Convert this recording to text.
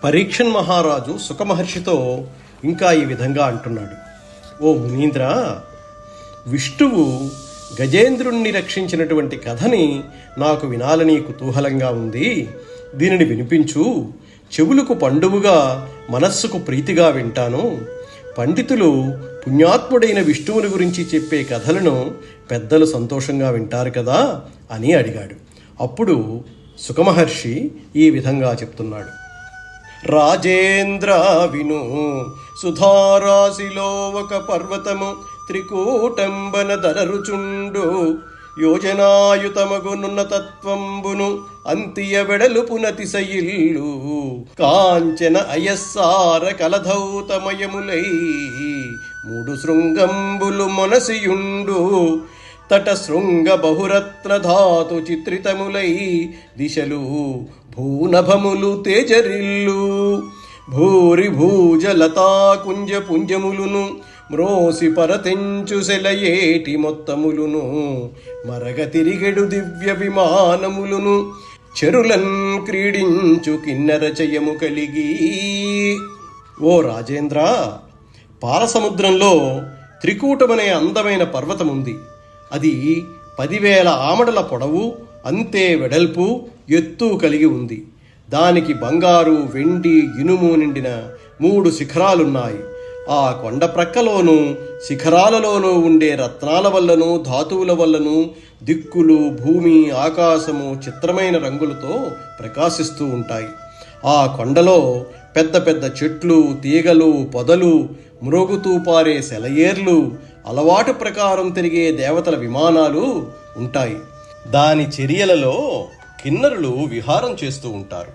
పరీక్షన్ మహారాజు సుఖమహర్షితో ఇంకా ఈ విధంగా అంటున్నాడు. ఓ మునీంద్ర, విష్ణువు గజేంద్రుణ్ణి రక్షించినటువంటి కథని నాకు వినాలని కుతూహలంగా ఉంది. దీనిని వినిపించు. చెవులకు పండువుగా, మనస్సుకు ప్రీతిగా వింటాను. పండితులు పుణ్యాత్ముడైన విష్ణువుని గురించి చెప్పే కథలను పెద్దలు సంతోషంగా వింటారు కదా అని అడిగాడు. అప్పుడు సుఖమహర్షి ఈ విధంగా చెప్తున్నాడు. రాజేంద్ర విను, సుధారాశిలో ఒక పర్వతము త్రికూటంబన దరరుచుండు. యోజనాయుతమగునున్న తత్వంబును అంతియ వెడలుపునతిశయిల్లు. కాంచన అయస్సార కలధౌతమయములై మూడు శృంగంబులు మొనసియుండు. తట శృంగ బహురత్న ధాతు చిత్రితములై దిశలు భూనభములు తేజరిల్లు. భూరి భూజలతా కుంజ పుంజములును మ్రోసి పరతెంచు సెలయేటి మొత్తములును. మరగ తిరిగెడు దివ్య విమానములును చెరులన్ క్రీడించు కిన్నెర చయము కలిగి. ఓ రాజేంద్ర, పాలసముద్రంలో త్రికూటమనే అందమైన పర్వతముంది. అది 10,000 ఆమడల పొడవు, అంతే వెడల్పు, ఎత్తు కలిగి ఉంది. దానికి బంగారు, వెండి, ఇనుము నిండిన 3 శిఖరాలున్నాయి. ఆ కొండ ప్రక్కలోనూ శిఖరాలలోనూ ఉండే రత్నాల వల్లను, ధాతువుల వల్లను దిక్కులు, భూమి, ఆకాశము చిత్రమైన రంగులతో ప్రకాశిస్తూ ఉంటాయి. ఆ కొండలో పెద్ద పెద్ద చెట్లు, తీగలు, పొదలు, మ్రోగుతూ పారే సెలయేర్లు, అలవాటు ప్రకారం తిరిగే దేవతల విమానాలు ఉంటాయి. దాని చర్యలలో కిన్నరులు విహారం చేస్తూ ఉంటారు.